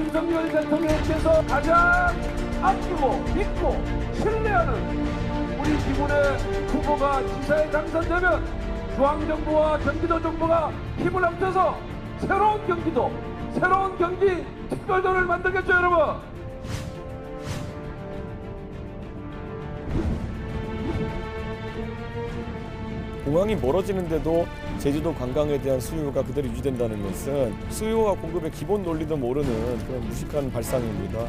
윤석열 대통령께서 가장 아끼고 믿고 신뢰하는 우리 기분의 후보가 지사에 당선되면 중앙정부와 경기도정부가 힘을 합쳐서 새로운 경기도, 새로운 경기 특별도를 만들겠죠, 여러분. 공항이 멀어지는데도 제주도 관광에 대한 수요가 그대로 유지된다는 것은 수요와 공급의 기본 논리도 모르는 그런 무식한 발상입니다.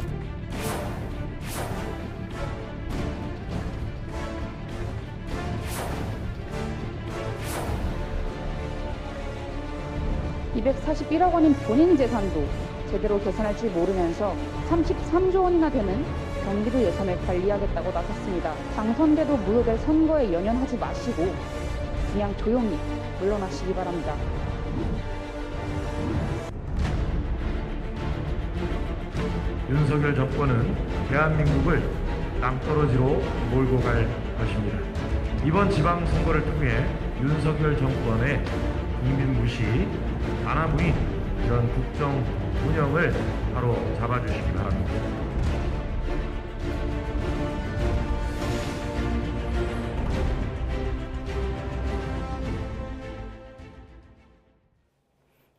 (241억) 원인 본인 재산도 제대로 계산할 줄 모르면서 33조 원이나 되는 경기도 예산을 관리하겠다고 나섰습니다. 당선돼도 무효될 선거에 연연하지 마시고 그냥 조용히 물러나시기 바랍니다. 윤석열 정권은 대한민국을 땅떨어지로 몰고 갈 것입니다. 이번 지방선거를 통해 윤석열 정권의 국민 무시, 안하무인 이런 국정 운영을 바로 잡아주시기 바랍니다.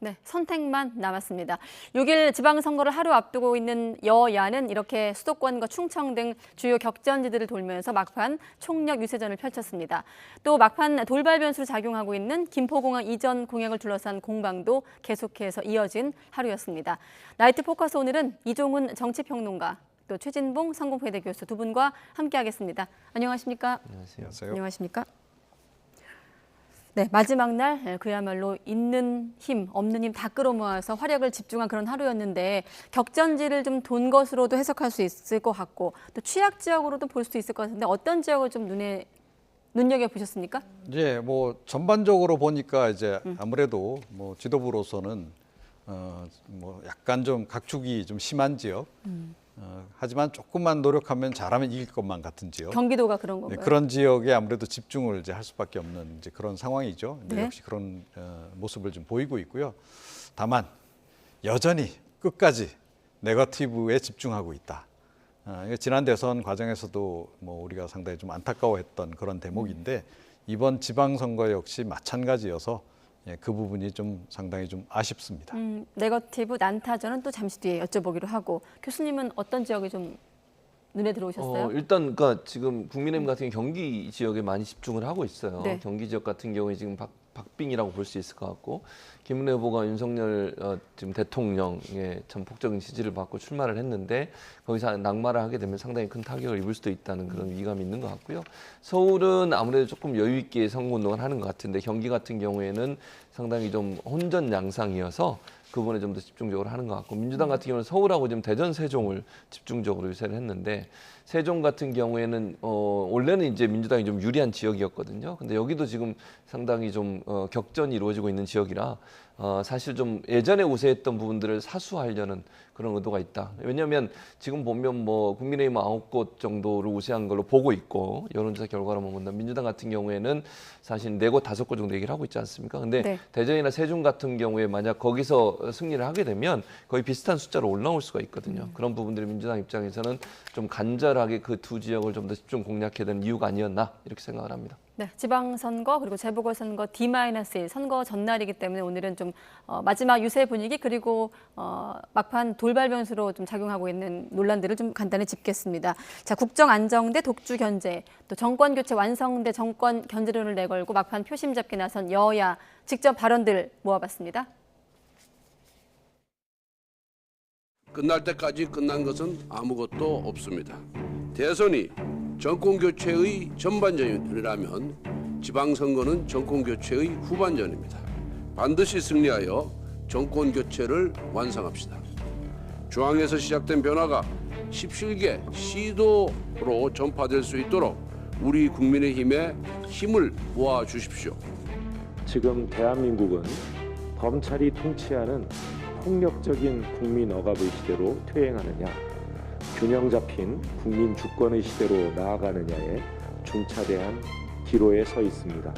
네, 선택만 남았습니다. 6일 지방선거를 하루 앞두고 있는 여야는 이렇게 수도권과 충청 등 주요 격전지들을 돌면서 막판 총력 유세전을 펼쳤습니다. 또 막판 돌발 변수로 작용하고 있는 김포공항 이전 공약을 둘러싼 공방도 계속해서 이어진 하루였습니다. 나이트 포커스 오늘은 이종훈 정치평론가, 또 최진봉 성공회대 교수 두 분과 함께하겠습니다. 안녕하십니까? 안녕하세요. 안녕하십니까? 네, 마지막 날 그야말로 있는 힘, 없는 힘 다 끌어모아서 화력을 집중한 그런 하루였는데 격전지를 좀 돈 것으로도 해석할 수 있을 것 같고 또 취약 지역으로도 볼 수 있을 것 같은데 어떤 지역을 좀 눈여겨 보셨습니까? 이제 뭐 전반적으로 보니까 이제 아무래도 뭐 지도부로서는 뭐 약간 좀 각축이 좀 심한 지역. 하지만 조금만 노력하면 잘하면 이길 것만 같은 지역. 경기도가 그런 건가요? 네, 그런 지역에 아무래도 집중을 이제 할 수밖에 없는 이제 그런 상황이죠. 네. 역시 그런 모습을 좀 보이고 있고요. 다만 여전히 끝까지 네거티브에 집중하고 있다. 지난 대선 과정에서도 뭐 우리가 상당히 좀 안타까워했던 그런 대목인데 이번 지방선거 역시 마찬가지여서 그 부분이 좀 상당히 좀 아쉽습니다. 네거티브 난타전은 또 잠시 뒤에 여쭤보기로 하고 교수님은 어떤 지역이 좀 눈에 들어오셨어요? 일단 그러니까 지금 국민의힘 같은 경우 경기 지역에 많이 집중을 하고 있어요. 네. 경기 지역 같은 경우에 지금 박빙이라고 볼 수 있을 것 같고 김은혜 후보가 윤석열 지금 대통령의 참 폭적인 지지를 받고 출마를 했는데 거기서 낙마를 하게 되면 상당히 큰 타격을 입을 수도 있다는 그런 위감이 있는 것 같고요. 서울은 아무래도 조금 여유 있게 선거운동을 하는 것 같은데 경기 같은 경우에는 상당히 좀 혼전 양상이어서 그 부분에 좀 더 집중적으로 하는 것 같고 민주당 같은 경우는 서울하고 지금 대전, 세종을 집중적으로 유세를 했는데 세종 같은 경우에는 원래는 이제 민주당이 좀 유리한 지역이었거든요. 근데 여기도 지금 상당히 좀 격전이 이루어지고 있는 지역이라 사실 좀 예전에 우세했던 부분들을 사수하려는 그런 의도가 있다. 왜냐하면 지금 보면 뭐 국민의힘 9곳 정도를 우세한 걸로 보고 있고 여론조사 결과로 보면 민주당 같은 경우에는 사실 4곳, 5곳 정도 얘기를 하고 있지 않습니까? 근데 네. 대전이나 세종 같은 경우에 만약 거기서 승리를 하게 되면 거의 비슷한 숫자로 올라올 수가 있거든요. 그런 부분들이 민주당 입장에서는 좀 간절하게 그 두 지역을 좀 더 집중 공략해야 되는 이유가 아니었나 이렇게 생각을 합니다. 네, 지방선거 그리고 재보궐선거 D-1 선거 전날이기 때문에 오늘은 좀 마지막 유세 분위기 그리고 막판 돌발 변수로 좀 작용하고 있는 논란들을 좀 간단히 짚겠습니다. 자, 국정 안정 대 독주 견제, 또 정권 교체 완성 대 정권 견제론을 내걸고 막판 표심 잡기 나선 여야 직접 발언들 모아봤습니다. 끝날 때까지 끝난 것은 아무것도 없습니다. 대선이 정권교체의 전반전이라면 지방선거는 정권교체의 후반전입니다. 반드시 승리하여 정권교체를 완성합시다. 중앙에서 시작된 변화가 17개 시도로 전파될 수 있도록 우리 국민의힘에 힘을 모아주십시오. 지금 대한민국은 검찰이 통치하는 폭력적인 국민 억압의 시대로 퇴행하느냐, 균형 잡힌 국민 주권의 시대로 나아가느냐에 중차대한 기로에 서 있습니다.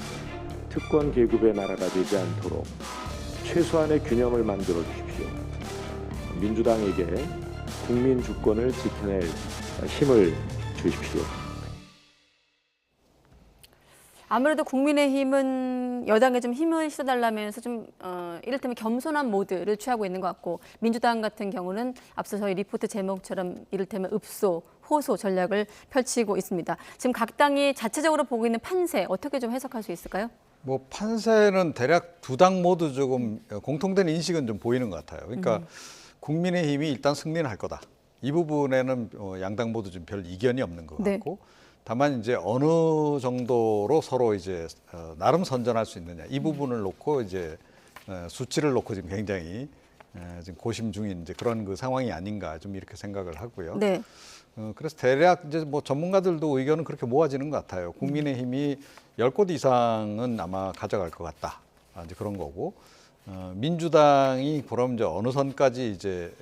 특권 계급의 나라가 되지 않도록 최소한의 균형을 만들어 주십시오. 민주당에게 국민 주권을 지켜낼 힘을 주십시오. 아무래도 국민의힘은 여당에 좀 힘을 실어달라면서 좀 이를테면 겸손한 모드를 취하고 있는 것 같고, 민주당 같은 경우는 앞서 저희 리포트 제목처럼 이를테면 읍소, 호소 전략을 펼치고 있습니다. 지금 각 당이 자체적으로 보고 있는 판세 어떻게 좀 해석할 수 있을까요? 뭐 판세는 대략 두 당 모두 조금 공통된 인식은 좀 보이는 것 같아요. 그러니까 국민의힘이 일단 승리는 할 거다. 이 부분에는 양당 모두 좀 별 이견이 없는 것 네. 같고, 다만 이제 어느 정도로 서로 이제 나름 선전할 수 있느냐, 이 부분을 놓고 이제 수치를 놓고 지금 굉장히 지금 고심 중인 이제 그런 그 상황이 아닌가 좀 이렇게 생각을 하고요. 네. 그래서 대략 이제 뭐 전문가들도 의견은 그렇게 모아지는 것 같아요. 국민의힘이 10곳 이상은 아마 가져갈 것 같다. 이제 그런 거고, 민주당이 그럼 이제 어느 선까지 이제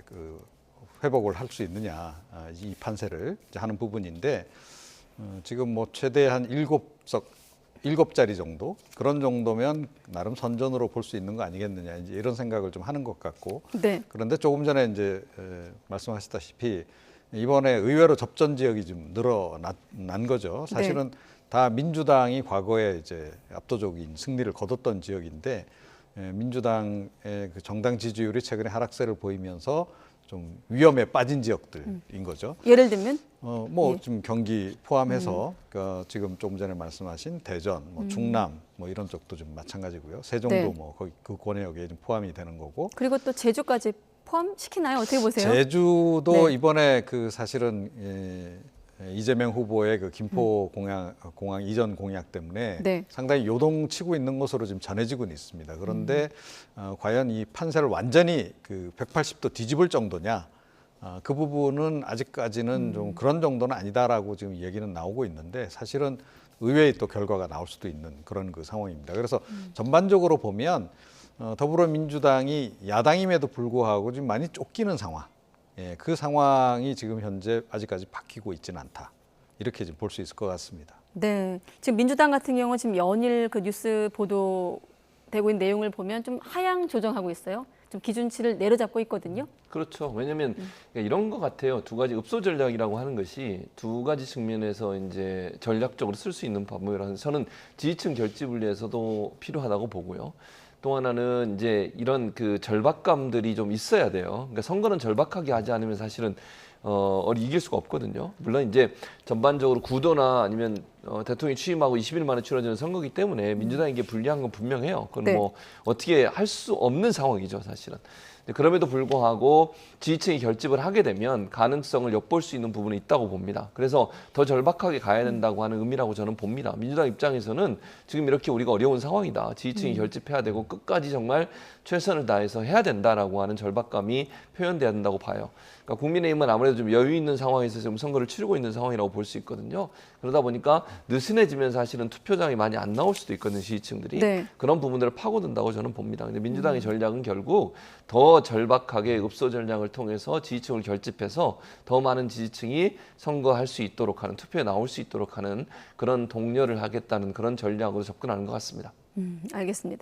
그 회복을 할 수 있느냐, 이 판세를 이제 하는 부분인데, 지금 뭐 최대 한 7자리 정도, 그런 정도면 나름 선전으로 볼 수 있는 거 아니겠느냐, 이제 이런 생각을 좀 하는 것 같고. 네. 그런데 조금 전에 이제 말씀하셨다시피 이번에 의외로 접전 지역이 좀 늘어난 거죠. 사실은 다 민주당이 과거에 이제 압도적인 승리를 거뒀던 지역인데, 민주당의 그 정당 지지율이 최근에 하락세를 보이면서 좀 위험에 빠진 지역들인 거죠. 예를 들면? 뭐 좀 경기 포함해서 지금 조금 전에 말씀하신 대전, 뭐 충남, 뭐 이런 쪽도 좀 마찬가지고요. 세종도 네. 뭐 거기 그 권역에 좀 포함이 되는 거고. 그리고 또 제주까지 포함시키나요? 어떻게 보세요? 제주도 네. 이번에 그 사실은 이재명 후보의 그 김포 공항 이전 공약 때문에 네. 상당히 요동치고 있는 것으로 지금 전해지고는 있습니다. 그런데 과연 이 판세를 완전히 그 180도 뒤집을 정도냐? 그 부분은 아직까지는 좀 그런 정도는 아니다라고 지금 얘기는 나오고 있는데, 사실은 의외의 또 결과가 나올 수도 있는 그런 그 상황입니다. 그래서 전반적으로 보면 더불어민주당이 야당임에도 불구하고 지금 많이 쫓기는 상황. 예, 그 상황이 지금 현재 아직까지 바뀌고 있지는 않다. 이렇게 볼 수 있을 것 같습니다. 네. 지금 민주당 같은 경우는 지금 연일 그 뉴스 보도되고 있는 내용을 보면 좀 하향 조정하고 있어요. 좀 기준치를 내려잡고 있거든요. 그렇죠. 왜냐하면 이런 것 같아요. 두 가지 읍소 전략이라고 하는 것이 두 가지 측면에서 이제 전략적으로 쓸 수 있는 방법이라서 저는 지지층 결집을 위해서도 필요하다고 보고요. 또 하나는 이제 이런 그 절박감들이 좀 있어야 돼요. 그러니까 선거는 절박하게 하지 않으면 사실은 이길 수가 없거든요. 물론 이제 전반적으로 구도나 아니면 대통령이 취임하고 20일 만에 치러지는 선거이기 때문에 민주당에게 불리한 건 분명해요. 그건 네. 뭐 어떻게 할 수 없는 상황이죠, 사실은. 그럼에도 불구하고 지지층이 결집을 하게 되면 가능성을 엿볼 수 있는 부분이 있다고 봅니다. 그래서 더 절박하게 가야 된다고 하는 의미라고 저는 봅니다. 민주당 입장에서는 지금 이렇게 우리가 어려운 상황이다. 지지층이 결집해야 되고 끝까지 정말 최선을 다해서 해야 된다라고 하는 절박감이 표현돼야 된다고 봐요. 그러니까 국민의힘은 아무래도 좀 여유 있는 상황에서 지금 선거를 치르고 있는 상황이라고 볼 수 있거든요. 그러다 보니까 느슨해지면 사실은 투표장이 많이 안 나올 수도 있거든요, 지지층들이. 네. 그런 부분들을 파고든다고 저는 봅니다. 근데 민주당의 전략은 결국 더 절박하게 읍소 전략을 통해서 지지층을 결집해서 더 많은 지지층이 선거할 수 있도록 하는, 투표에 나올 수 있도록 하는 그런 독려를 하겠다는 그런 전략으로 접근하는 것 같습니다. 알겠습니다.